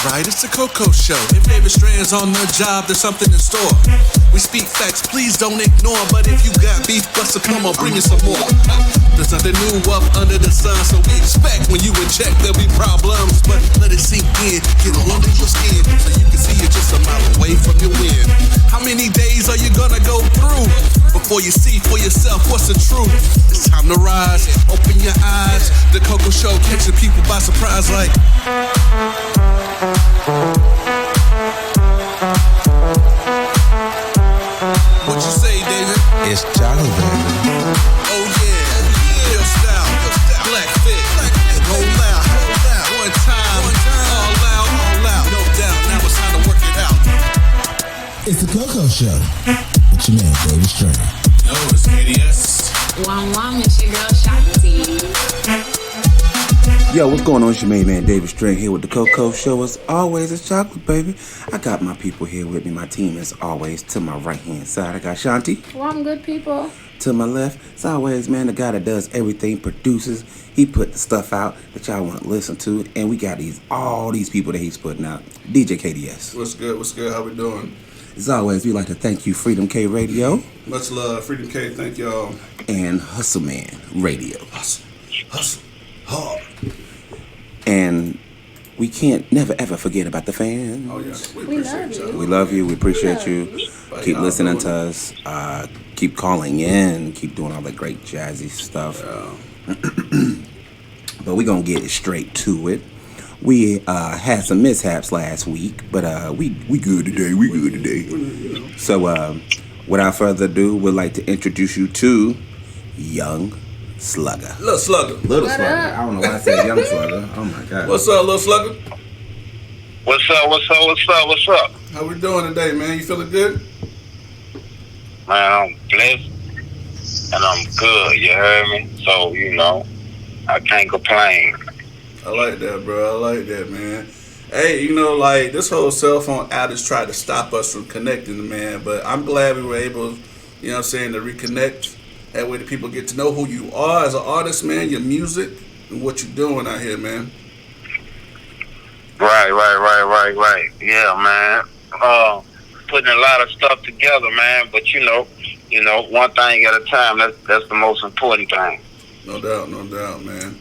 right, it's the Coco Show. If David Strand's on the job, there's something in store. We speak facts, please don't ignore. But if you got beef, Buster, come on, bring me some more. There's nothing new up under the sun, so we expect when you in check there'll be problems. But let it sink in, get under your skin, so you can see it just a mile away from your win. How many days are you gonna go through before you see for yourself what's the truth? It's time to rise, open your eyes. The Coco Show catching people by surprise like. What you say, David? It's chocolate, baby. Oh yeah, real style, black fit, go loud, one time, all out, no doubt. Now it's time to work it out. It's the Coco Show with your man David Strand. Yo, it's KDS. One, it's your girl Shanti. Yo, what's going on? It's your main man David Strand here with the Coco Show. As always, it's chocolate, baby. I got my people here with me. My team, as always, to my right-hand side. I got Shanti. Well, I'm good, people. To my left, as always, man, the guy that does everything, produces. He put the stuff out that y'all want to listen to. And we got all these people that he's putting out. DJ KDS. What's good? What's good? How we doing? As always, we'd like to thank you, Freedom K Radio. Much love, Freedom K. Thank y'all. And Hustle Man Radio. Hustle, hard. And we can't never ever forget about the fans. Oh yeah, we appreciate y'all. We love you. We appreciate you. Keep listening to us. Keep calling in. Keep doing all the great jazzy stuff. Yeah. But we're gonna get straight to it. We had some mishaps last week, but we good today. We good today. So without further ado, we'd like to introduce you to Young Slugga. Lil Slugga. Little Slugga. I don't know why I said Young Slugga. Oh my God. What's up, Lil Slugga? What's up? How we doing today, man? You feeling good? Man, I'm blessed and I'm good, you heard me? So, I can't complain. I like that, bro. I like that, man. Hey, like this whole cell phone outage tried to stop us from connecting, man. But I'm glad we were able, to reconnect. That way the people get to know who you are as an artist, man, your music, and what you're doing out here, man. Right. Yeah, man. Putting a lot of stuff together, man. But one thing at a time. That's the most important thing. No doubt, man.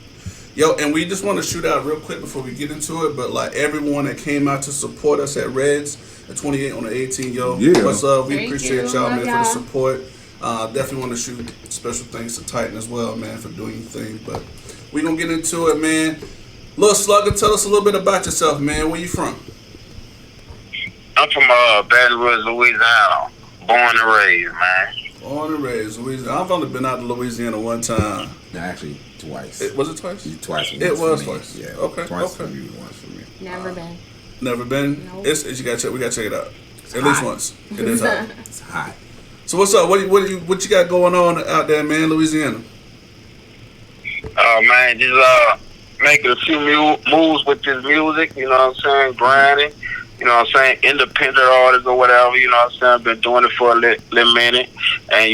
Yo, and we just want to shoot out real quick before we get into it. But like everyone that came out to support us at Reds at 28 on the 18, yo, yeah. What's up? We Thank appreciate you. y'all, man, Y'all. for the support. Definitely want to shoot special thanks to Titan as well, man, for doing your thing. But we gonna get into it, man. Lil Slugga, tell us a little bit about yourself, man. Where you from? I'm from Baton Rouge, Louisiana. Born and raised, man. Born and raised, Louisiana. I've only been out to Louisiana one time. No, actually, twice. Was it twice? Twice. It was for me. twice. Yeah. Okay. Twice Okay. for you, once for me. Never been. Never been. Nope. We gotta check it out. At least once. It is hot. It's hot. So what's up? What you got going on out there, man? Louisiana. Man, just making a few moves with this music, you know what I'm saying? Grinding, you know what I'm saying? Independent artists or whatever, you know what I'm saying? I've been doing it for a little minute, and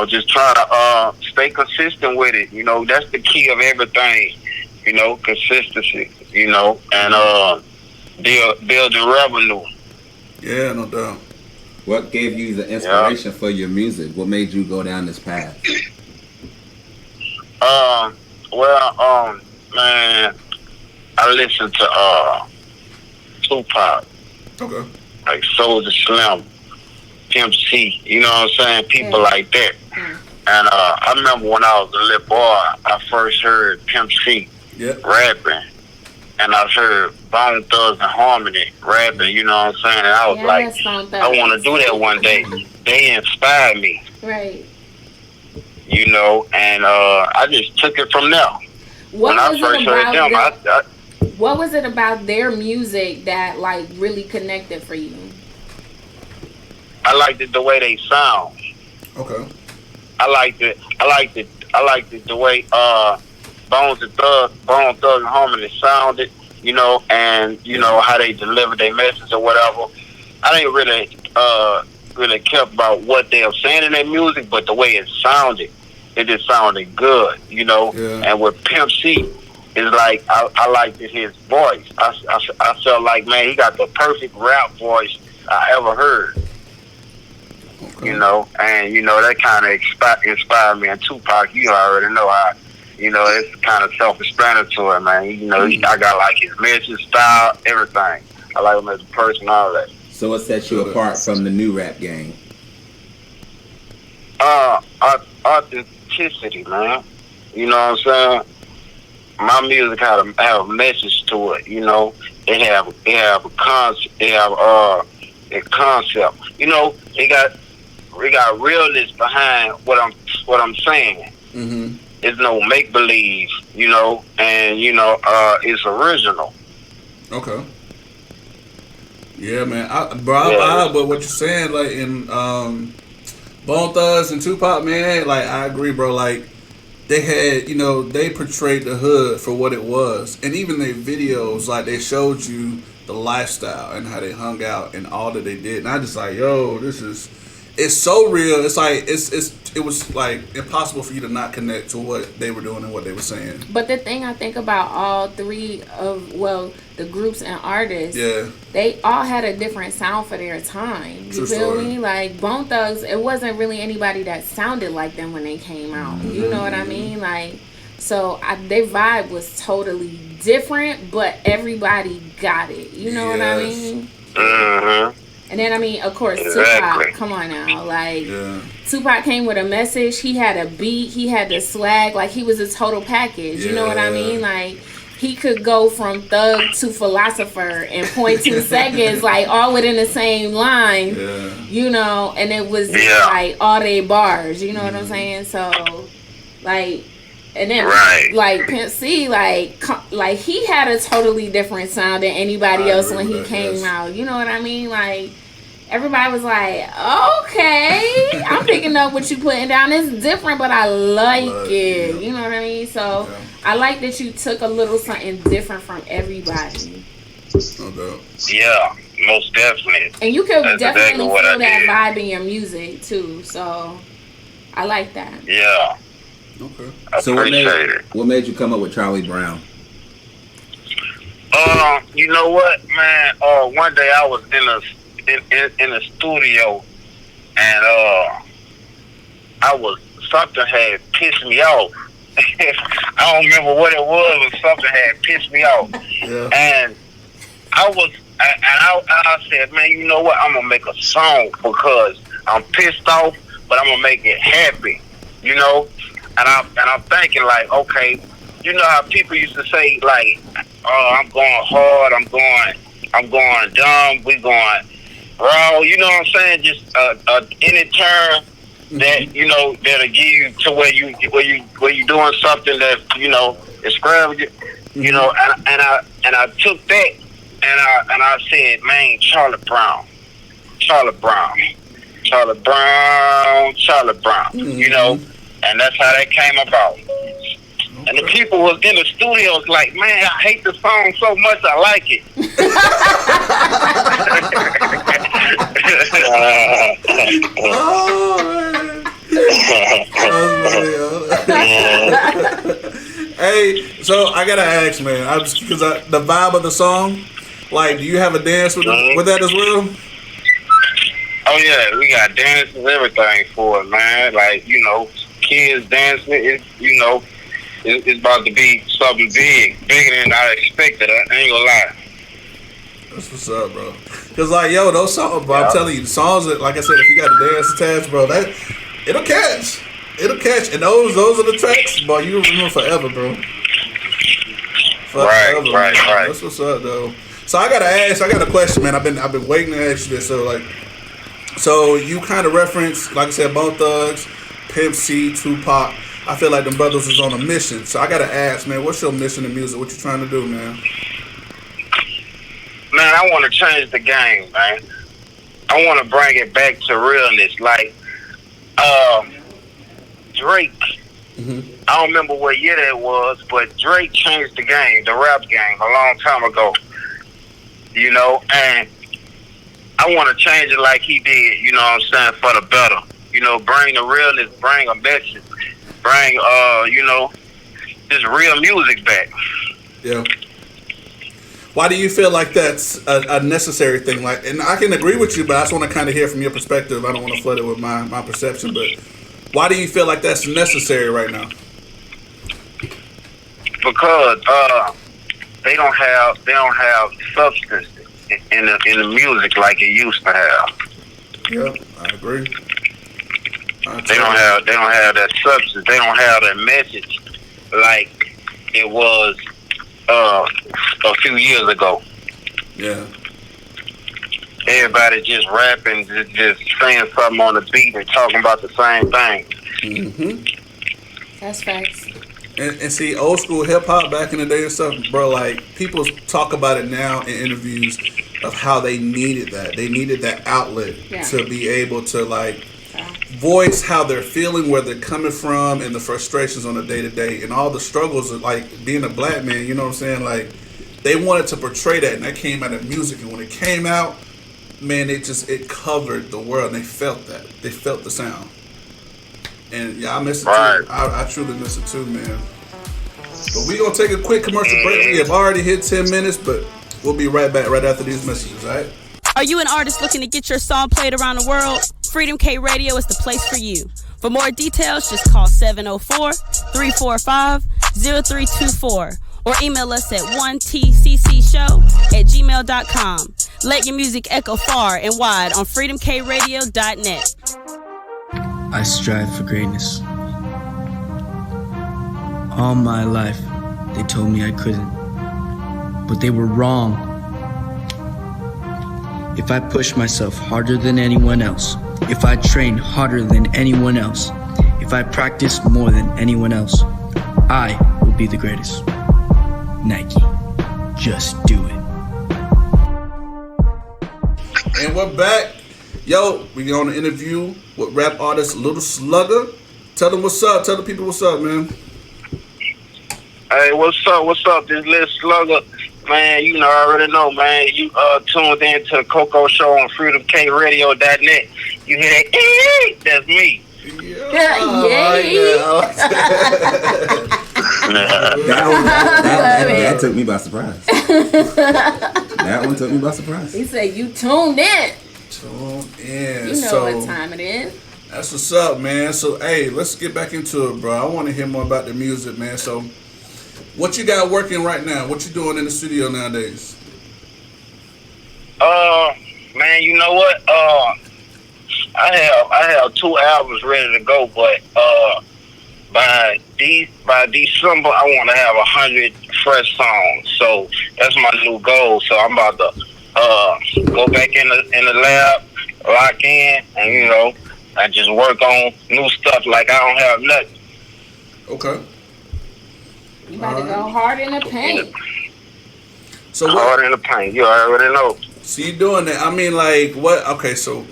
just trying to stay consistent with it. That's the key of everything. Consistency. And building revenue. Yeah, no doubt. What gave you the inspiration for your music? What made you go down this path? Man, I listen to Tupac, Okay. like Soulja Slim, Pimp C, you know what I'm saying? People like that. And I remember when I was a little boy, I first heard Pimp C rapping. And I heard Bone Thugs and Harmony rapping, you know what I'm saying? And I was I want to do that one day. They inspired me. Right. And I just took it from there. When I first heard them, what was it about their music that like really connected for you? I liked it the way they sound. Okay. I liked it the way Bone Thugs and Harmony sounded, and how they delivered their message or whatever. I didn't really care about what they were saying in their music, but the way it sounded, it just sounded good, Yeah. And with Pimp C, it's like I liked his voice. I felt like, man, he got the perfect rap voice I ever heard. Okay. You know, and you know that kind of inspired me. And Tupac, you already know how. You know, it's kind of self-explanatory, man. You know, I got like his message, style, everything. I like him as a person, all that. So what sets you apart from the new rap game? Authenticity, man. You know what I'm saying? My music have a message to it. You know, they have a concept. They have a concept. You know, they got realness behind what I'm saying. Mm-hmm. It's no make believe. You know, and you know, it's original. Okay. Yeah, man. I vibe with what you're saying, like in Bone Thugs and Tupac, man. Like I agree, bro. Like they had, you know, they portrayed the hood for what it was, and even their videos, like they showed you the lifestyle and how they hung out and all that they did. And I just like, yo, it's so real. It's like it was like impossible for you to not connect to what they were doing and what they were saying. But the thing I think about all three of, well, the groups and artists, Yeah. they all had a different sound for their time. You True feel story. me? Like Bone Thugs, it wasn't really anybody that sounded like them when they came out. You know what I mean? Like, so their vibe was totally different, but everybody got it. You know what I Yes. mean? Mm-hmm. And then, I mean, of course, Exactly. Tupac, come on now. Like, Yeah. Tupac came with a message. He had a beat. He had the swag. Like, he was a total package. You know what I Yeah. mean? Like, he could go from thug to philosopher in 0.2 seconds, like, all within the same line. Yeah. You know, and it was, Yeah. like, all day bars. You know what I'm saying? So, like... And then, Right. like Pimp C, like he had a totally different sound than anybody I else agree when he with that, came yes. out. You know what I mean? Like everybody was like, "Okay, I'm picking up what you putting down. It's different, but I like it." Yeah. You know what I mean? So Yeah. I like that you took a little something different from everybody, No doubt. Yeah, most definitely. and you can That's definitely exactly what feel I that did. vibe in your music too. So I like that. Yeah, Okay. I So what appreciate it. made you come up with Charlie Brown? You know what, man? One day I was in a studio, and something had pissed me off. I don't remember what it was, but something had pissed me off, Yeah. and I said, man, you know what? I'm gonna make a song because I'm pissed off, but I'm gonna make it happy, you know. And I'm thinking like, okay, you know how people used to say like, oh, I'm going hard, I'm going dumb, we going raw, you know what I'm saying? Just any term that you know that'll give you to where you doing something that you know extravagant, you know. And I took that and I said, man, Charlie Brown, you know. And that's how that came about. And the people was in the studios like, man, I hate the song so much, I like it. Hey, so I gotta ask, man. I just because the vibe of the song, like, do you have a dance with with that as well? Oh yeah, we got dances, everything for it, man. Like, you know, kids dancing. It's, you know, it's about to be something bigger than I expected. I ain't gonna lie. That's what's up, bro. Cause like, yo, those songs, bro. I'm telling you, the songs that, like I said, if you got a dance attached, bro, that it'll catch. And those are the tracks, bro. You remember forever, bro. Forever, Right. That's what's up, though. So I got a question, man. I've been waiting to ask you this. So you kind of reference, like I said, Bone Thugs, Pimp C, Tupac. I feel like them brothers was on a mission. So I gotta ask, man, what's your mission in music? What you trying to do, man? Man, I want to change the game, man. I want to bring it back to realness. Like, Drake, I don't remember what year that was, but Drake changed the game, the rap game, a long time ago. You know, and I want to change it like he did, you know what I'm saying, for the better. You know, bring the realness, bring a message, bring, you know, this real music back. Yeah. Why do you feel like that's a necessary thing? Like, and I can agree with you, but I just want to kind of hear from your perspective. I don't want to flood it with my perception, but why do you feel like that's necessary right now? Because they don't have substance in the music like it used to have. Yeah, I agree. They don't have that substance. They don't have that message like it was a few years ago. Yeah. Everybody just rapping, just saying something on the beat and talking about the same thing. Mm-hmm. That's facts. And see, old school hip hop back in the day and stuff, bro, like, people talk about it now in interviews of how they needed that. They needed that outlet to be able to, like, voice how they're feeling, where they're coming from, and the frustrations on a day-to-day, and all the struggles of, like, being a black man, you know what I'm saying? Like, they wanted to portray that, and that came out of music, and when it came out, man, it covered the world, and they felt that. They felt the sound. And yeah, I miss it too. I truly miss it too, man. But we gonna take a quick commercial break. We have already hit 10 minutes, but we'll be right back right after these messages, all right? Are you an artist looking to get your song played around the world? Freedom K Radio is the place for you. For more details, just call 704-345-0324 or email us at 1tccshow@gmail.com. Let your music echo far and wide on freedomkradio.net. I strive for greatness. All my life, they told me I couldn't, but they were wrong. If I push myself harder than anyone else, if I train harder than anyone else, if I practice more than anyone else, I will be the greatest. Nike, just do it. And we're back. Yo, we on an interview with rap artist Lil Slugga. Tell them what's up. Tell the people what's up, man. Hey, what's up? What's up? This Lil Slugga. Man, you know, I already know, man. You tuned in to the Coco Show on freedomkradio.net. You hear that? That's me. Yeah. That took me by surprise. That one took me by surprise. He said you tuned in. Tune in. You know what time it is. That's what's up, man. So, hey, let's get back into it, bro. I want to hear more about the music, man. So, what you got working right now? What you doing in the studio nowadays? Man, you know what? I have 2 albums ready to go, but by December I want to have 100 fresh songs. So that's my new goal. So I'm about to go back in the lab, lock in, and you know, I just work on new stuff like I don't have nothing. Okay. You about to go hard in the paint. So hard in the paint. You already know. So you doing that? I mean, like, what? Okay, so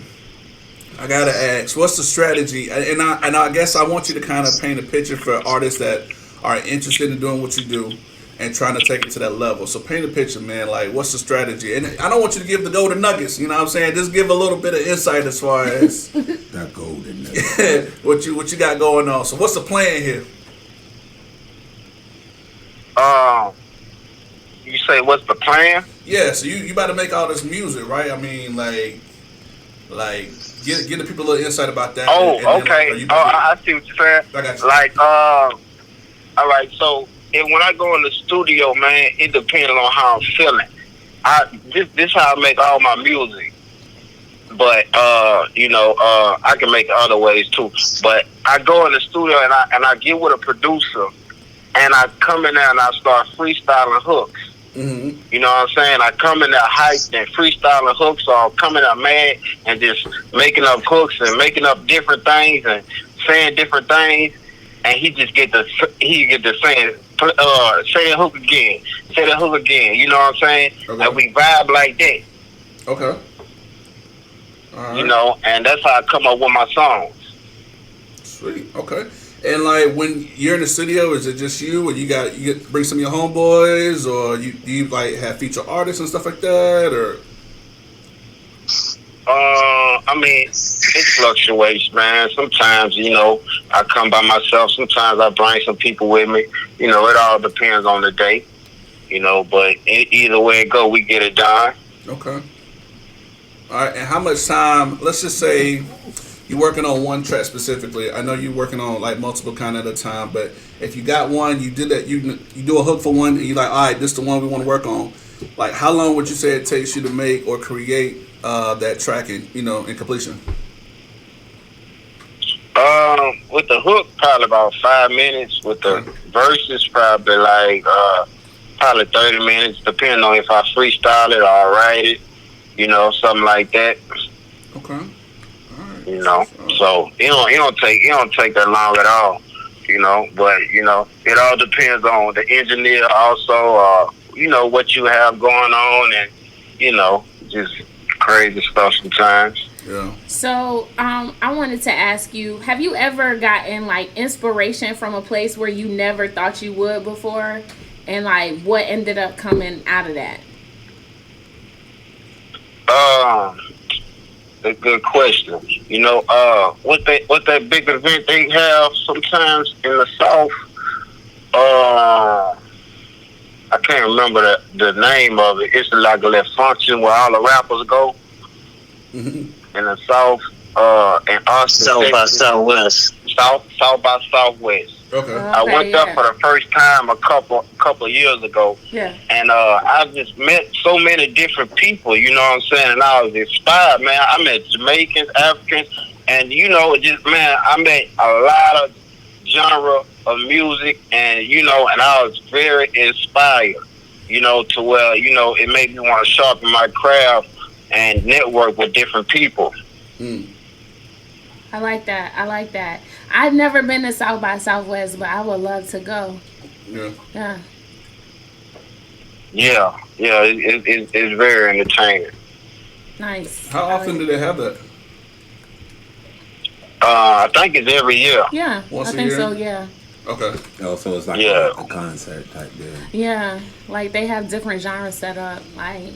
I gotta ask, what's the strategy? And I guess I want you to kind of paint a picture for artists that are interested in doing what you do and trying to take it to that level. So paint a picture, man. Like, what's the strategy? And I don't want you to give the golden nuggets. You know what I'm saying? Just give a little bit of insight as far as that golden nugget. what you got going on. So what's the plan here? You say what's the plan? Yeah, so you about to make all this music, right? I mean, like give the people a little insight about that. Oh, and okay. I see what you're saying. I got you. Like, all right. So, when I go in the studio, man, it depends on how I'm feeling. This how I make all my music. But you know, I can make it other ways too. But I go in the studio and I get with a producer, and I come in there and I start freestyling hooks. Mm-hmm. You know what I'm saying? I come in there hyped and freestyling hooks, or coming up mad and just making up hooks and making up different things and saying different things, and he get to saying say the hook again, say the hook again. You know what I'm saying? Okay. And we vibe like that. Okay. All right. You know, and that's how I come up with my songs. Sweet. Okay. And like when you're in the studio, is it just you, or you get bring some of your homeboys, or you like have feature artists and stuff like that, or? I mean, it fluctuates, man. Sometimes, you know, I come by myself. Sometimes I bring some people with me. You know, it all depends on the day. You know, but either way it go, we get it done. Okay. All right. And how much time? Let's just say you're working on one track specifically. I know you're working on like multiple kind at a time, but if you got one, you did that. You do a hook for one, and you're like, all right, this is the one we want to work on. Like, how long would you say it takes you to make or create that track in completion? With the hook, probably about 5 minutes. With the verses, probably like probably 30 minutes, depending on if I freestyle it or I write it. You know, something like that. Okay. All right. You know, so it don't take that long at all. You know, but it all depends on the engineer also. What you have going on, and just crazy stuff sometimes. Yeah. So, I wanted to ask you, have you ever gotten like inspiration from a place where you never thought you would before? And like what ended up coming out of that? A good question. What that big event they have sometimes in the South, I can't remember the name of it. It's like a little function where all the rappers go in the South, and Austin, South by Texas. Southwest. South by Southwest. Okay. I went there for the first time a couple of years ago. Yeah. And I just met so many different people, you know what I'm saying? And I was inspired, man. I met Jamaicans, Africans, and I met a lot of genre of music, and and I was very inspired, to where, it made me want to sharpen my craft and network with different people. I like that. I've never been to South by Southwest, but I would love to go. Yeah. Yeah. It's very entertaining. Nice. How often do they have that? I think it's every year. Yeah, Once I a think year? so. Yeah. Okay. Oh, so it's like Yeah. a concert type deal. Yeah, like they have different genres set up. Like,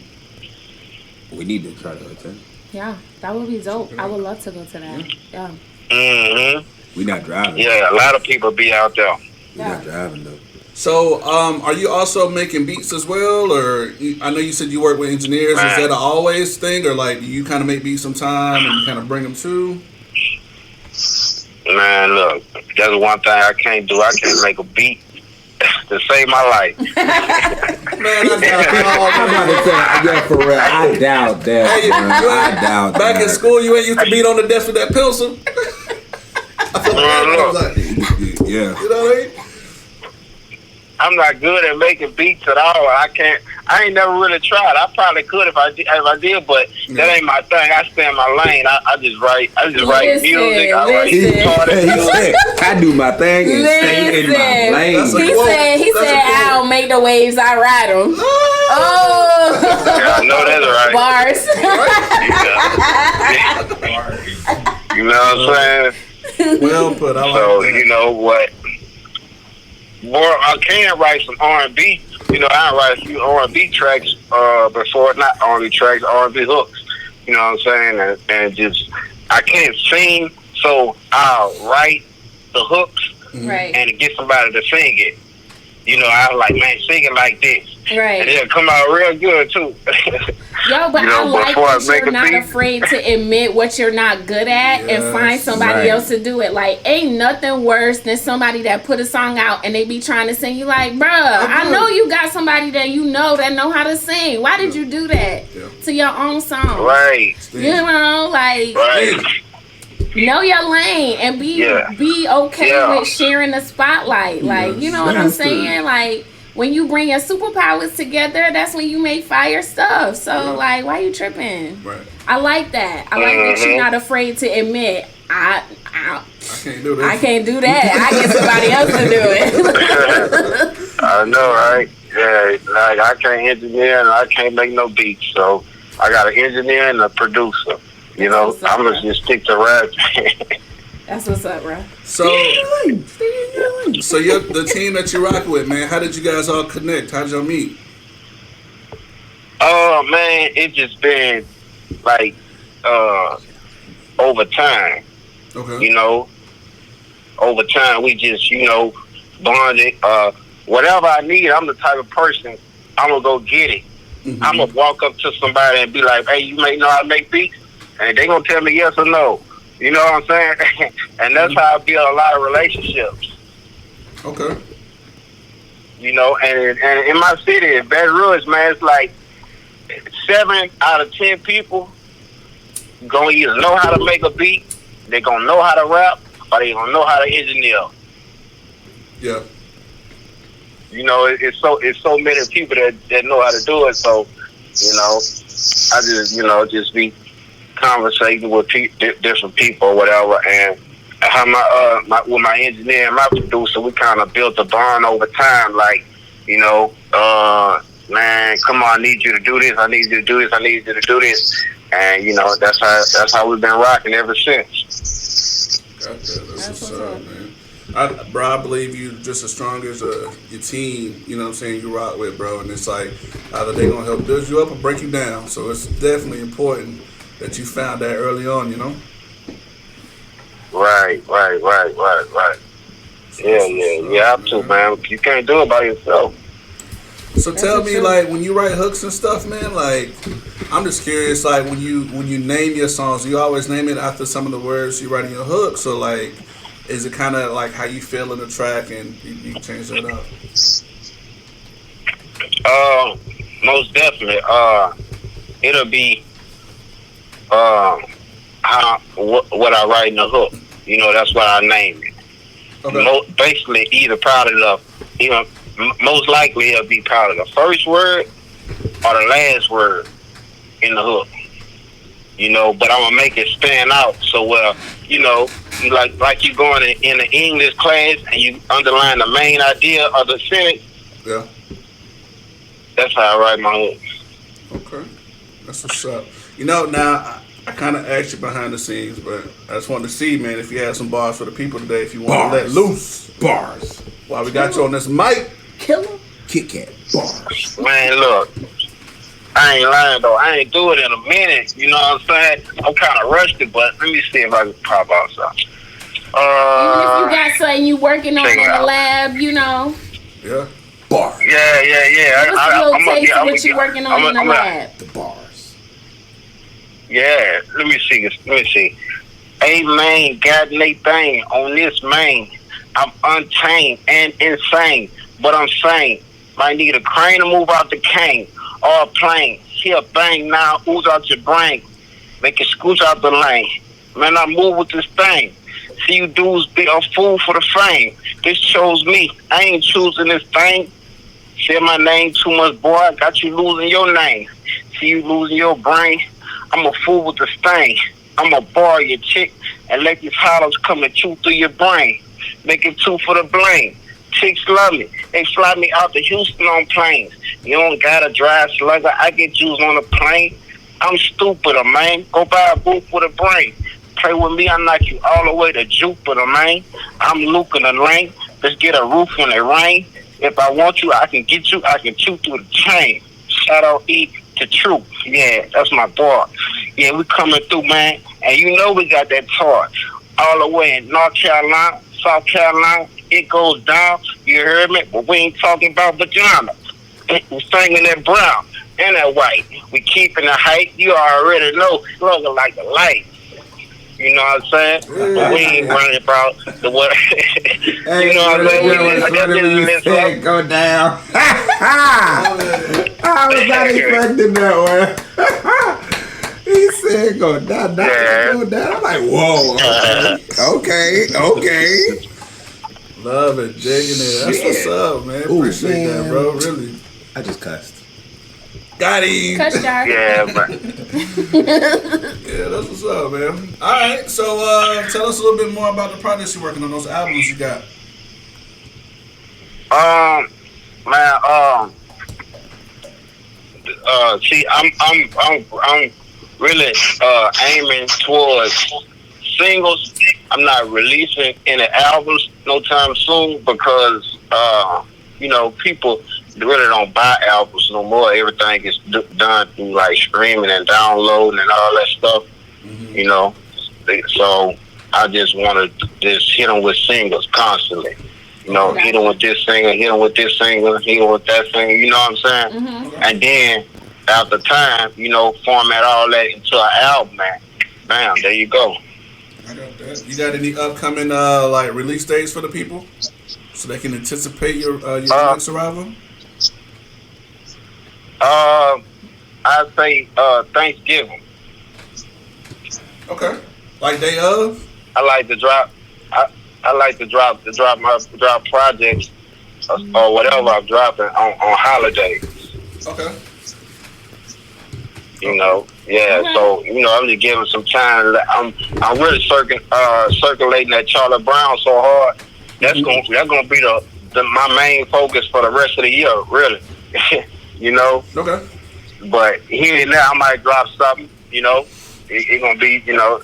We need to try to attend. yeah, that would be dope. I would love to go to that. Yeah. Mm-hmm. We not driving. Yeah, a lot of people be out there. We not driving though. So, are you also making beats as well, or I know you said you work with engineers? Man. Is that an always thing, or like do you kind of make beats sometime and you kind of bring them too? Man, look, that's one thing I can't do. I can't make a beat to save my life. Man, I I'm about to say, yeah, for real. I doubt that. Hey, man. I doubt back that. in school, you ain't used to beat on the desk with that pencil. I feel like, Yeah. you know what I mean? I'm not good at making beats at all. I ain't never really tried. I probably could if I did, but that ain't my thing. I stay in my lane. I just write. Listen, music. I write listen. guitar and He music. said, I do my thing and stay in my Listen. lane. That's a He quote. said, That's a quote. I don't make the waves, I ride them. Oh, Yeah, I know that's right. bars. You know what I'm saying? Well put. I like So that. you know what? Boy, I can write some R&B. I write a few R&B tracks before, not R&B tracks, R&B hooks. You know what I'm saying? And just, I can't sing, so I'll write the hooks Right. and get somebody to sing it. I was like, man, sing it like this. Right. And it'll come out real good, too. Yo, but I like before I that make you're a not beat. afraid to admit what you're not good at and find somebody right. else to do it. Like, ain't nothing worse than somebody that put a song out and they be trying to sing. You like, bruh, I know you got somebody that that know how to sing. Why did you do that to your own song? Right. You know, like, Right. know your lane and be okay with sharing the spotlight. Like, you know what I'm saying? Like, when you bring your superpowers together, that's when you make fire stuff. So, like, why you tripping? Right. I like that. I like that you're not afraid to admit, I can't do this. I can't do that. I get somebody else to do it. I know, right? Yeah, like I can't engineer and I can't make no beats, so I got an engineer and a producer. What's up, I'm gonna just stick to rap. That's what's up, bro. So you're the team that you rock with, man. How did you guys all connect? How did y'all meet? Oh man, it just been like over time. Okay. Over time we just bonded. Whatever I need, I'm the type of person I'm gonna go get it. Mm-hmm. I'm gonna walk up to somebody and be like, "Hey, you may know how to make beats," and they gonna tell me yes or no. You know what I'm saying? And that's how I build a lot of relationships. Okay. You know, and in my city, in Baton Rouge, man, it's like 7 out of 10 people gonna either know how to make a beat, they gonna know how to rap, or they gonna know how to engineer. Yeah. You know, it's so many people that know how to do it. So, you know, I just be conversating with different people or whatever, and how with my engineer and my producer, we kind of built a bond over time. Like, you know, man, come on, I need you to do this. I need you to do this. I need you to do this. And you know, that's how we've been rocking ever since. Gotcha. That's what's up, man. I believe you just as strong as your team, you know what I'm saying, you rock with, bro. And it's like either they gonna help build you up or break you down. So it's definitely important that you found that early on, you know? Right. Yeah. You have to, man. You can't do it by yourself. So tell me, like, when you write hooks and stuff, man, like, I'm just curious, like, when you name your songs, you always name it after some of the words you write in your hook. So, like, is it kind of like how you feel in the track and you change that up? Most definitely. It'll be what I write in the hook. You know, that's what I name it. Okay. Basically, either probably most likely it'll be probably the first word or the last word in the hook. You know, but I'm gonna make it stand out. So, you know, like you going in an English class and you underline the main idea of the sentence. Yeah. That's how I write my hook. Okay. That's what's up. You know, now I kind of asked you behind the scenes, but I just wanted to see, man, if you had some bars for the people today, if you want to let loose. Bars. While we got you on this mic. Killer. Kit Kat. Bars. Man, look, I ain't lying though. I ain't do it in a minute. You know what I'm saying? I'm kind of rusty, but let me see if I can pop out something. Even if you got something you working on in the lab, you know. Yeah. Bars. Yeah. What's a little taste of what you working on in the lab? The bars. Yeah, let me see. Hey, man, got anything on this main. I'm untamed and insane, but I'm sane. Might need a crane to move out the cane or a plane. Here, bang, now ooze out your brain. Make it scooch out the lane. Man, I move with this thing. See you dudes be a fool for the fame. This chose me. I ain't choosing this thing. Say my name too much, boy. I got you losing your name. See you losing your brain. I'm a fool with the stain. I'm a bar your chick and let these hollows come and chew through your brain. Make it two for the blame. Chicks love me. They fly me out to Houston on planes. You don't gotta drive slugger. I get Jews on a plane. I'm stupid, man. Go buy a booth with a brain. Play with me, I knock you all the way to Jupiter, man. I'm Luke in the lane. Let's get a roof when it rain. If I want you, I can get you. I can chew through the chain. Shout out E to True. Yeah, that's my boy. Yeah, we coming through, man. And you know we got that tour all the way in North Carolina, South Carolina. It goes down. You heard me? But we ain't talking about vagina. We singing that brown and that white. We keeping the height. You already know. Looking like the light. You know what I'm saying? But we ain't worried about the what. You know what I'm saying? You said go down. I was not expecting that one. He said go down, go down. I'm like, whoa, okay. Love it, digging it. That's what's up, man. Appreciate that, bro. Really. I just cussed. Got him. Cuss jar. Yeah, man. Yeah, that's what's up, man. All right, so tell us a little bit more about the projects you're working on, those albums you got. See, I'm really aiming towards singles. I'm not releasing any albums no time soon because you know, people really don't buy albums no more. Everything is done through like streaming and downloading and all that stuff. Mm-hmm. You know, so I just want to just hit them with singles constantly. You know, hit him with this singer, hit him with this singer, hit him with that singer. You know what I'm saying? Mm-hmm. And then after time, you know, format all that into an album, man. Bam, there you go. I got that. You got any upcoming like release dates for the people, so they can anticipate your next arrival? I'd say Thanksgiving. Okay. Like day of? I like to drop. I like to drop projects or whatever I'm dropping on holidays. Okay. You know, yeah. Okay. So you know, I'm just giving some time. I'm really circulating that Charlie Brown so hard. That's gonna be my main focus for the rest of the year, really. You know. Okay. But here and there, I might drop something. You know, it's gonna be you know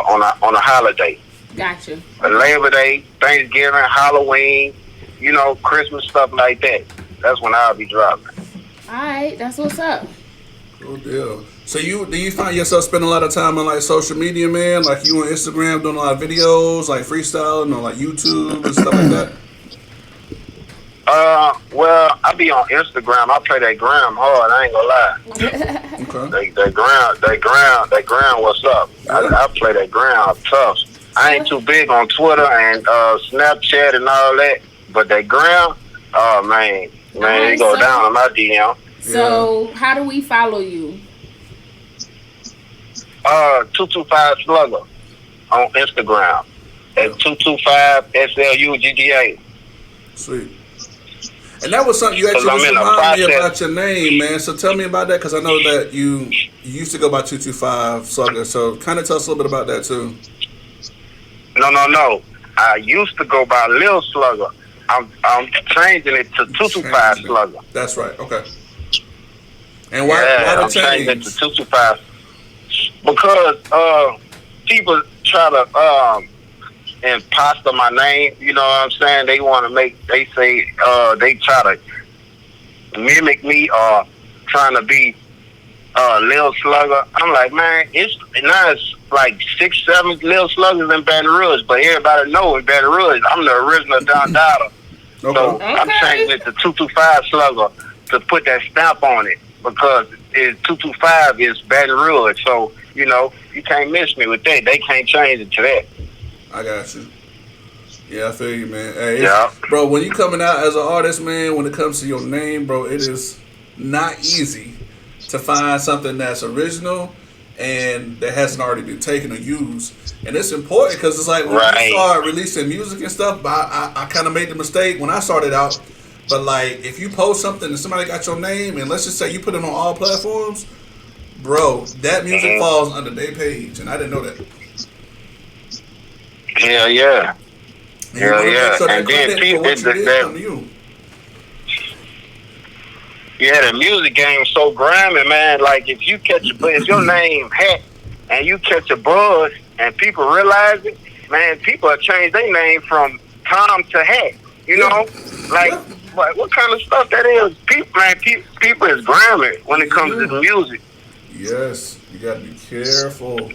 on a holiday. Gotcha. Labor Day, Thanksgiving, Halloween, you know, Christmas, stuff like that. That's when I'll be dropping. All right, that's what's up. Good deal. So do you find yourself spending a lot of time on like social media, man? Like you on Instagram doing a lot of videos, like freestyling on like YouTube and stuff like that? Well, I be on Instagram. I play that gram hard. I ain't gonna lie. Okay. That ground. What's up? I play that ground tough. I ain't too big on Twitter and Snapchat and all that, but that ground, oh man, it go down on my DM. So how do we follow you? 225 Slugga on Instagram at 225 SLUGGA. Sweet. And that was something you actually reminded me about your name, man. So tell me about that, because I know that you used to go by 225 Slugga. So kind of tell us a little bit about that too. No. I used to go by Lil Slugga. I'm changing it to 225 Slugga. That's right. Okay. And why I'm changing it to 225 because people try to imposter my name. You know what I'm saying? They want to they try to mimic me or trying to be Lil Slugga. I'm like, man, it's like 6-7 Lil Sluggas in Baton Rouge, but everybody know in Baton Rouge I'm the original Don Dada. So I'm changing it to 225 Slugga to put that stamp on it because 225 is Baton Rouge. So you know you can't miss me with that. They can't change it to that. I got you. Yeah, I feel you, man. Hey, bro, when you coming out as an artist, man, when it comes to your name, bro, it is not easy to find something that's original and that hasn't already been taken or used. And it's important because it's like when you start releasing music and stuff, I kind of made the mistake when I started out. But like if you post something and somebody got your name and let's just say you put it on all platforms, bro, that music falls under their page. And I didn't know that. Hell yeah. Hell yeah. So and then people the music game so grimy, man. Like if your name Hat and you catch a buzz and people realize it, man, people have changed their name from Tom to Hat. You know? Like what kind of stuff that is? People is grimy when it comes to the music. Yes, you gotta be careful.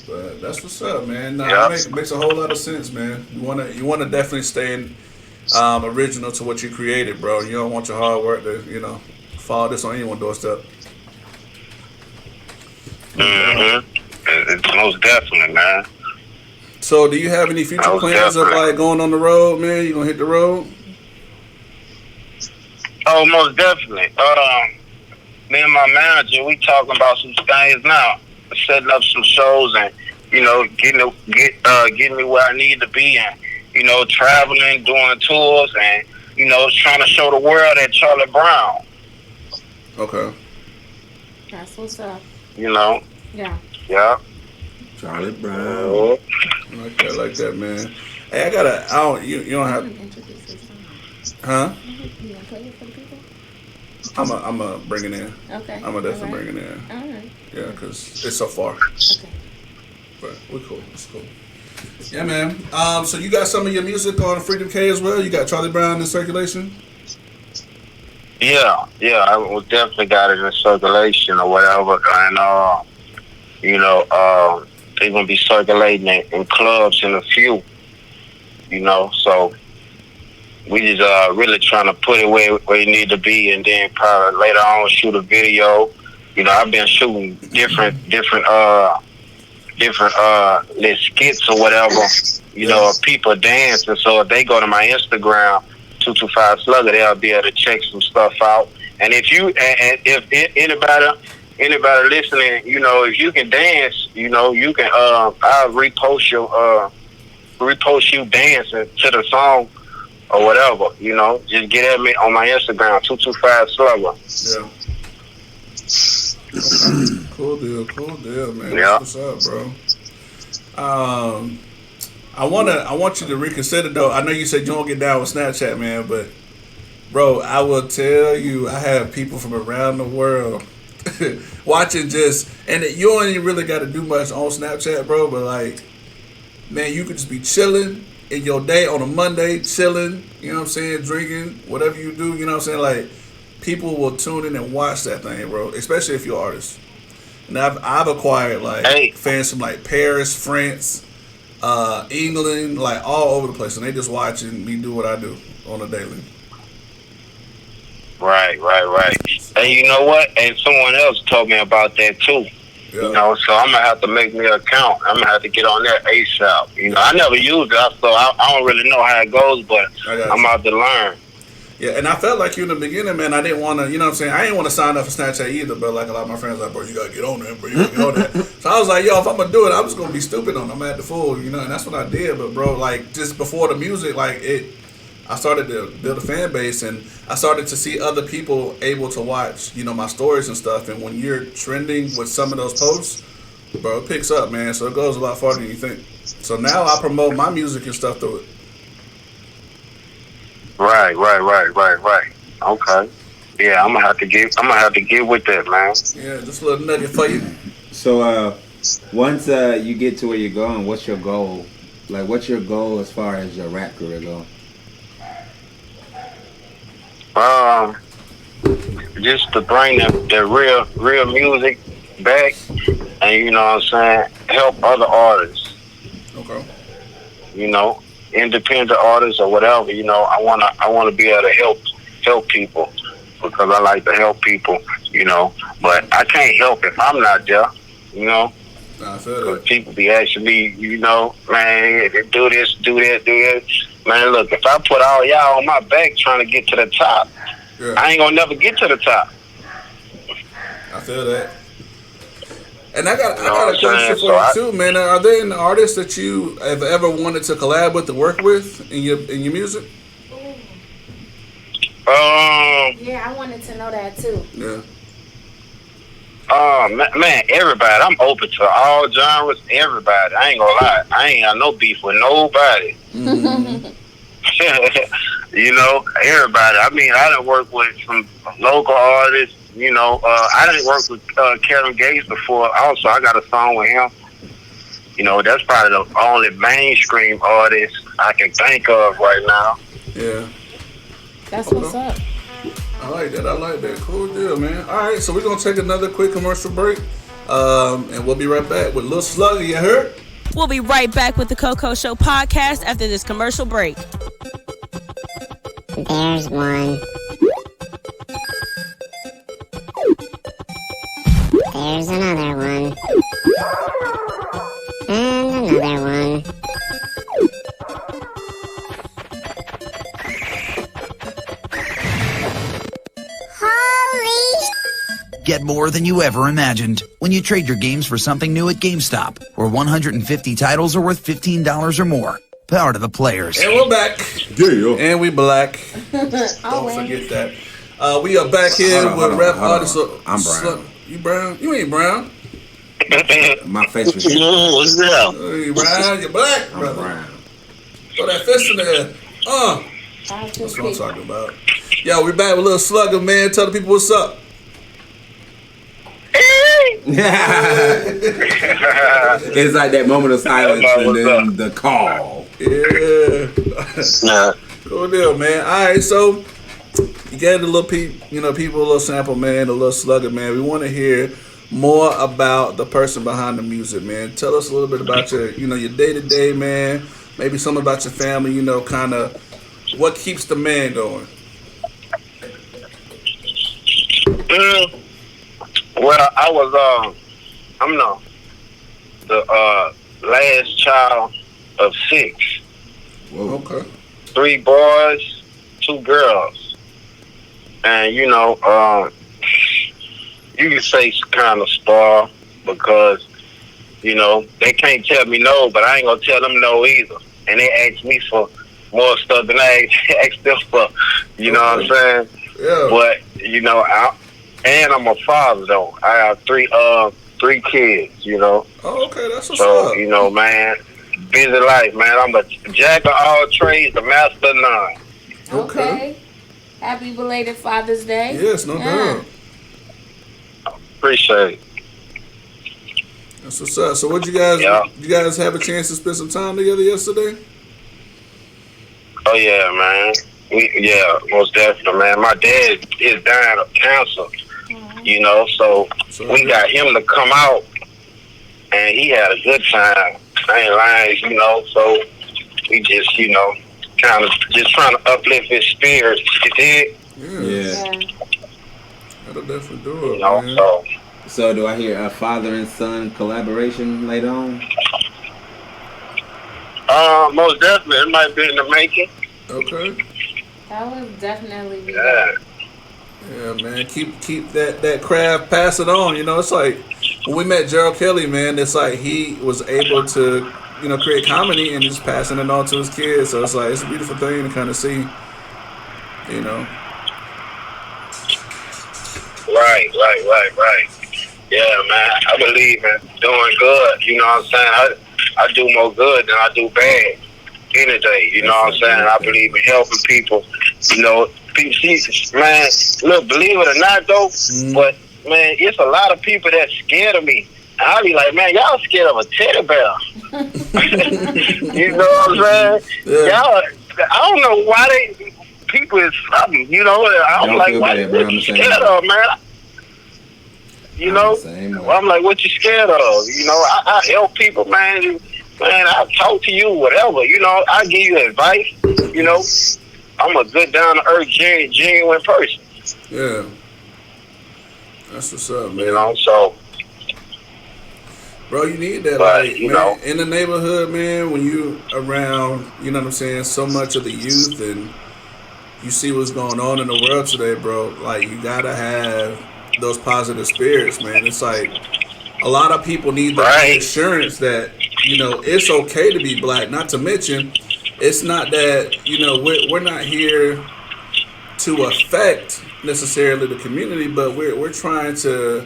But that's what's up, man. It makes a whole lot of sense, man. You wanna definitely stay original to what you created, bro. You don't want your hard work to, fall this on anyone's doorstep. It's most definitely, man. So, do you have any future plans of like going on the road, man? You gonna hit the road? Oh, most definitely. Me and my manager, we talking about some things now, setting up some shows and getting me where I need to be and traveling, doing tours and trying to show the world that Charlie Brown. Okay. That's what's up. Yeah. Yeah. Charlie Brown. I like that, man. Hey, you don't have. Huh? I'm a bring it in. Okay. I'm a definitely bring it in. All right. Yeah, because it's so far. Okay. But we're cool. It's cool. Yeah, man. So you got some of your music on Freedom K as well? You got Charlie Brown in circulation? Yeah. I definitely got it in circulation or whatever. And, they're going to be circulating in clubs in a few, so We just really trying to put it where it need to be, and then probably later on shoot a video. You know, I've been shooting different little skits or whatever. You know, of people dancing. So if they go to my Instagram, 225 Slugga, they'll be able to check some stuff out. And if anybody listening, you know, if you can dance, you know, you can. I'll repost you dancing to the song or whatever. You know, just get at me on my Instagram, 225 Slugga. Yeah. Cool deal, man. Yeah. What's up, bro? I want you to reconsider though. I know you said you don't get down with Snapchat, man, but bro, I will tell you, I have people from around the world watching and you don't even really got to do much on Snapchat, bro. But like, man, you could just be chilling in your day on a Monday, chilling. You know what I'm saying? Drinking, whatever you do. You know what I'm saying? Like, people will tune in and watch that thing, bro. Especially if you're an artist. And I've acquired like fans from like Paris, France, England, like all over the place, and they just watching me do what I do on a daily. Right. And you know what? And someone else told me about that too. Yeah. You know, so I'm gonna have to make me an account. I'm gonna have to get on there ASAP. You know, I never used it, so I don't really know how it goes, but I'm about to learn. Yeah, and I felt like you in the beginning, man. I didn't want to, you know what I'm saying? I didn't want to sign up for Snapchat either, but like a lot of my friends like, bro, you got to get on there, bro. You got to get on there. So I was like, yo, if I'm going to do it, I'm just going to be stupid on it. I'm at the full, you know, and that's what I did. But, bro, like, just before the music, like, I started to build a fan base, and I started to see other people able to watch, you know, my stories and stuff. And when you're trending with some of those posts, bro, it picks up, man. So it goes a lot farther than you think. So now I promote my music and stuff through it. Right. Okay. Yeah, I'm gonna have to get with that, man. Yeah, just a little nugget for you. So, once you get to where you're going, what's your goal? Like, what's your goal as far as your rap career goes? Just to bring the real music back, and you know what I'm saying, help other artists. Okay. You know, independent artists or whatever. You know, I wanna be able to help people, because I like to help people. You know, but I can't help if I'm not there. You know. I feel that. People be asking me, you know, man, do this, do that, do that. Man, look, if I put all y'all on my back trying to get to the top, I ain't gonna never get to the top. I feel that. And I got a question for you too, man. Are there any artists that you have ever wanted to collab with, to work with in your music? Yeah, I wanted to know that too. Yeah. Man, everybody. I'm open to all genres, everybody. I ain't gonna lie. I ain't got no beef with nobody. Mm-hmm. You know, everybody. I mean, I done work with some local artists. You know, I didn't work with Kevin Gates before. Also, I got a song with him. You know, that's probably the only mainstream artist I can think of right now. Yeah. That's what's up. I like that. Cool deal, man. All right, so we're going to take another quick commercial break, and we'll be right back with Lil Slugga, you heard? We'll be right back with the Coco Show podcast after this commercial break. There's one. There's another one. And another one. Get more than you ever imagined when you trade your games for something new at GameStop, where 150 titles are worth $15 or more. Power to the players. And we're back. Yeah. And we black. Don't forget that. We are back here with rap artist. I'm brown. You brown? You ain't brown. My face was. What's up? You brown? You black, I'm brother. brown. Throw that fist in there. That's what I'm talking about. Yo, we back with Lil Slugga, man. Tell the people what's up. It's like that moment of silence and then the call. Yeah. Cool deal, man. All right, so you gave the little people a little sample, man, the Lil Slugga, man. We want to hear more about the person behind the music, man. Tell us a little bit about your day to day, man. Maybe something about your family, kind of What keeps the man going? Well, I'm the last child of 6. Whoa. Okay. 3 boys, 2 girls. And, you can say kind of spoiled because, they can't tell me no, but I ain't going to tell them no either. And they ask me for more stuff than I ask them for. You know what I'm saying? Yeah. But, I'm a father, though. I have 3 kids, Oh, okay. That's what's So, up. man, busy life, man. I'm a jack of all trades, the master of none. Okay. Happy belated Father's Day. Yes, no doubt. Appreciate it. That's what's up. So, what you guys have a chance to spend some time together yesterday? Oh, yeah, man. Most definitely, man. My dad is dying of cancer, so we got him to come out, and he had a good time. I ain't lying, so we just, kind of just trying to uplift his spirits. You did? Yeah. That'll definitely do it, man. So do I hear a father and son collaboration later on? Most definitely. It might be in the making. Okay. That would definitely be Yeah. Yeah, man. Keep that craft, pass it on. It's like when we met Gerald Kelly, man, it's like he was able to, create comedy and just passing it on to his kids. So it's like it's a beautiful thing to kind of see, Right. Yeah, man. I believe in doing good. You know what I'm saying? I do more good than I do bad any day. You know what I'm saying? I believe in helping people. Man, look, believe it or not, though, but, man, it's a lot of people that's scared of me. And I be like, man, y'all scared of a teddy bear. You know what I'm saying? Yeah. Y'all, I don't know why people is something, I'm like, why you scared of, man? I'm like, what you scared of? I help people, man. Man, I talk to you, whatever. I give you advice. I'm a good, down-to-earth, genuine person. Yeah. That's what's up, man. So. Bro, you need that, But, man, in the neighborhood, man, when you around, so much of the youth and you see what's going on in the world today, bro, like, you gotta have those positive spirits, man. It's like a lot of people need the assurance that, it's okay to be black. Not to mention, it's not that, we're not here to affect necessarily the community, but we're trying to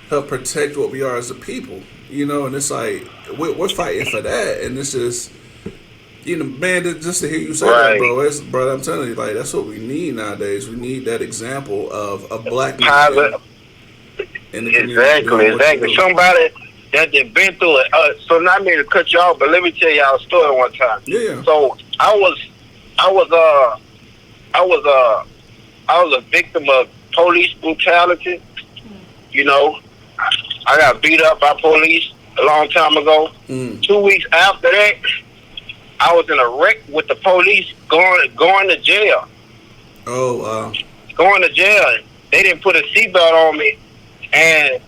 help protect what we are as a people, and it's like we're fighting for that, and it's just, man, just to hear you say that, bro, I'm telling you, like, that's what we need nowadays. We need that example of a black man in the community. Exactly. Somebody that they've been through it. So not me to cut you off, but let me tell y'all a story one time. Yeah. So I was a victim of police brutality. I got beat up by police a long time ago. 2 weeks after that, I was in a wreck with the police going to jail. Oh, wow. Going to jail. They didn't put a seatbelt on me, and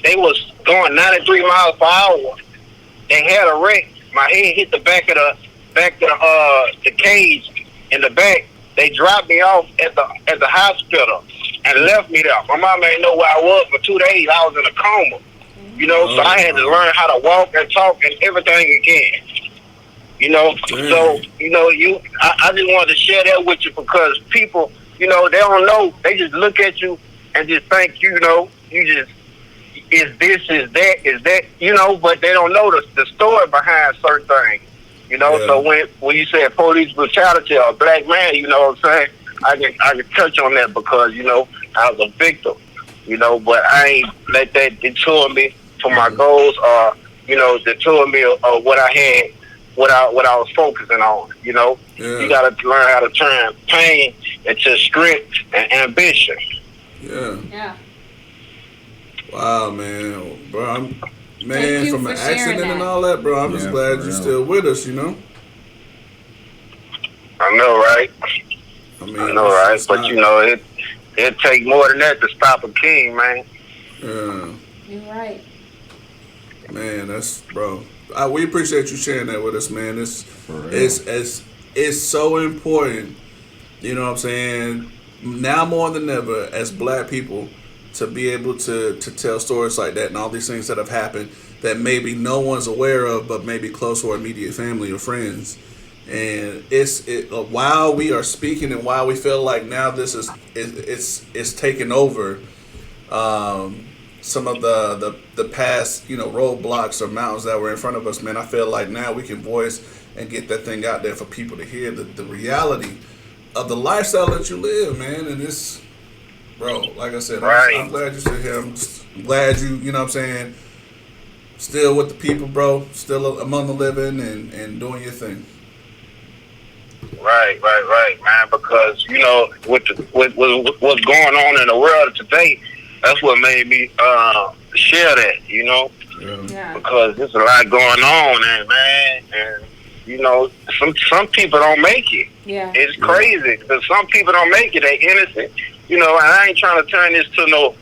they was going 93 miles per hour. They had a wreck. My head hit the back of the cage in the back. They dropped me off at the hospital and left me there. My mom ain't know where I was for 2 days. I was in a coma. So I had to learn how to walk and talk and everything again. So I just wanted to share that with you because people, they don't know. They just look at you and just think, you just is this, is that, but they don't know the story behind certain things. So when you say police brutality or a black man, you know what I'm saying, I can touch on that because, I was a victim, but I ain't let that deter me from my goals or, deter me of what I had, what I was focusing on, You got to learn how to turn pain into strength and ambition. Yeah. Wow, man. Bro, from an accident that. and all that, bro, I'm just glad you're still with us, I know, right? I mean, I know, right? But you know, it take more than that to stop a king, man. Yeah. You're right. Man, that's bro. We appreciate you sharing that with us, man. It's so important. You know what I'm saying? Now more than ever, as black people, to be able to tell stories like that and all these things that have happened that maybe no one's aware of, but maybe close to our immediate family or friends. And while we are speaking and while we feel like now this it's taken over some of the past, roadblocks or mountains that were in front of us, man, I feel like now we can voice and get that thing out there for people to hear the reality of the lifestyle that you live, man. And it's, bro, like I said, right. I'm glad you're still here. I'm glad you know what I'm saying, still with the people, bro, still among the living and doing your thing. Right, man. Because with what's going on in the world today, that's what made me share that. Yeah. Because there's a lot going on, and some people don't make it. Yeah. It's crazy because some people don't make it. They innocent, and I ain't trying to turn this to no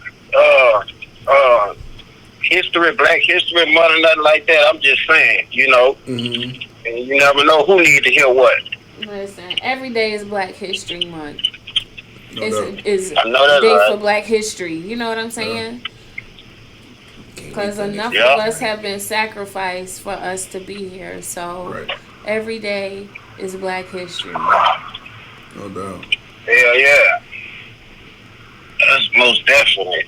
Black History Month, nothing like that. I'm just saying, Mm-hmm. And you never know who needs to hear what. Listen, every day is Black History Month. I It's know that's day right. for Black history. You know what I'm saying? Because enough Yeah. of us have been sacrificed for us to be here. So every day is Black History Month. No doubt. Yeah. That's most definitely.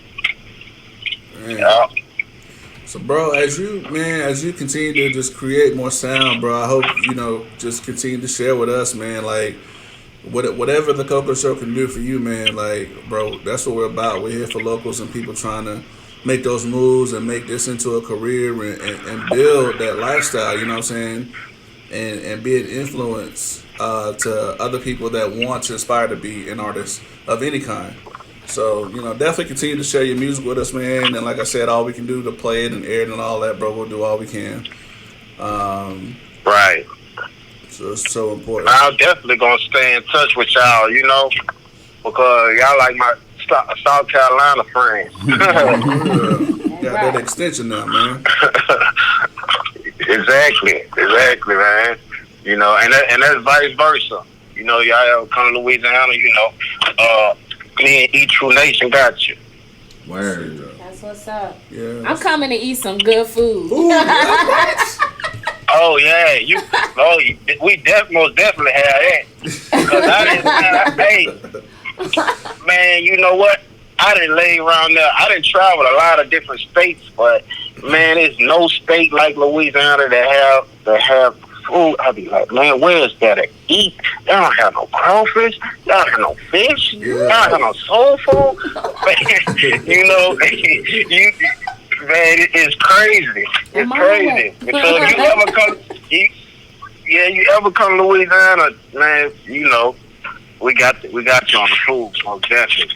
Man. Yeah. So, bro, as you continue to just create more sound, bro, I hope, just continue to share with us, man, like, whatever the Coco Show can do for you, man, like, bro, that's what we're about. We're here for locals and people trying to make those moves and make this into a career and build that lifestyle, you know what I'm saying, and be an influence to other people that want to aspire to be an artist of any kind. So, definitely continue to share your music with us, man. And like I said, all we can do to play it and air it and all that, bro, we'll do all we can. Right. So it's so important. I'm definitely going to stay in touch with y'all, because y'all like my South Carolina friends. Got that extension now, man. Exactly, man. And that's vice versa. Y'all ever come to Louisiana, me and Eat True Nation got you. Word. That's what's up. Yeah. I'm coming to eat some good food. Ooh, Oh yeah, we most definitely have that. Because man, you know what? I didn't lay around there. I didn't travel a lot of different states, but man, there's no state like Louisiana that have food. I be like, man, where is that to eat? They don't have no crawfish. They don't have no fish. They don't have no soul food. Man, it's crazy. It's crazy. Because you ever come to Louisiana, man, we got you on the food, most definitely.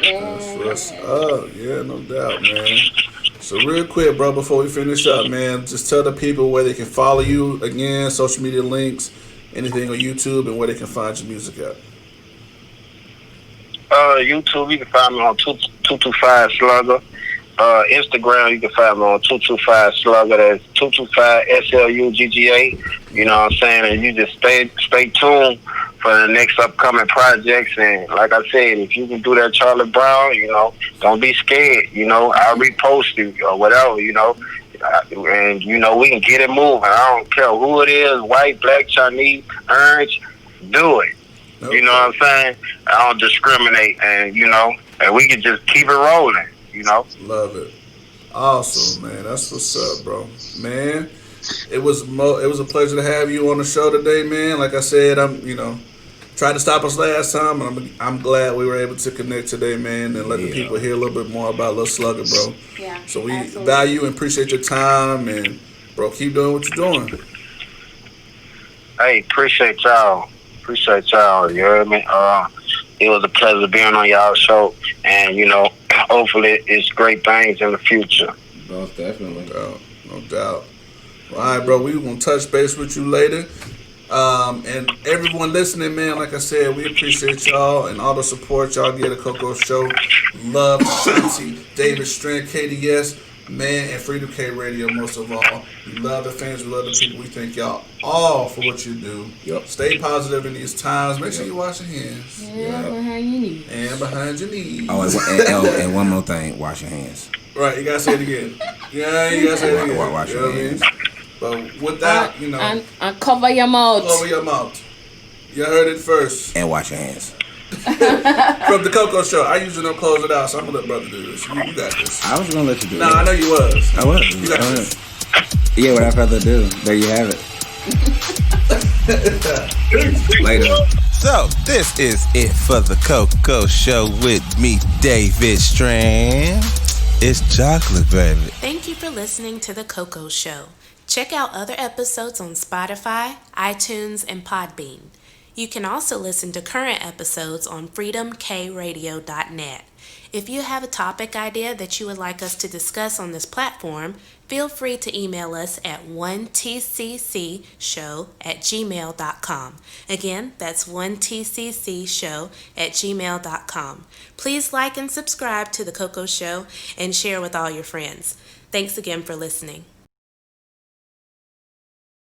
That's what's up. Yeah, no doubt, man. So real quick, bro, before we finish up, man, just tell the people where they can follow you again, social media links, anything on YouTube, and where they can find your music at. YouTube, you can find me on 225 Slugga. Instagram, you can find me on 225 Slugga. That's 225 SLUGGA. You know what I'm saying? And you just stay tuned for the next upcoming projects. And like I said, if you can do that Charlie Brown, don't be scared. I'll repost you or whatever, and we can get it moving. I don't care who it is, white, black, Chinese, orange, do it. Okay. You know what I'm saying? I don't discriminate, and and we can just keep it rolling. Love it. Awesome, man. That's what's up, bro. Man, it was a pleasure to have you on the show today, man. Like I said, tried to stop us last time, and I'm glad we were able to connect today, man, and let the people hear a little bit more about Lil Slugga, bro. Yeah. So we absolutely. value and appreciate your time, and bro, keep doing what you're doing. Hey, appreciate y'all. You heard me? It was a pleasure being on y'all show, and hopefully it's great things in the future. Most definitely. No doubt. All right, bro, we gonna touch base with you later. And everyone listening, man, like I said, we appreciate y'all and all the support y'all give the Coco Show. Love Shanti, David Strand, KDS, man, and Freedom K Radio most of all. We love the fans, we love the people. We thank y'all all for what you do. Yep. Stay positive in these times. Make sure you wash your hands. Behind your knees. And behind your knees. Oh, and one more thing, wash your hands. Right, you gotta say it again. Yeah, you gotta say it again. Wash your hands. But with that, and cover your mouth. Cover your mouth. You heard it first. And wash your hands. From the Coco Show. I usually don't close it out, so I'm gonna let brother do this. You got this. I was gonna let you do it. I know you was. I was. You got this. Yeah, without further ado, there you have it. Later. So, this is it for the Coco Show with me, David Strand. It's chocolate, baby. Thank you for listening to The Coco Show. Check out other episodes on Spotify, iTunes, and Podbean. You can also listen to current episodes on freedomkradio.net. If you have a topic idea that you would like us to discuss on this platform, feel free to email us at 1tccshow@gmail.com. Again, that's 1tccshow@gmail.com. Please like and subscribe to The Coco Show and share with all your friends. Thanks again for listening.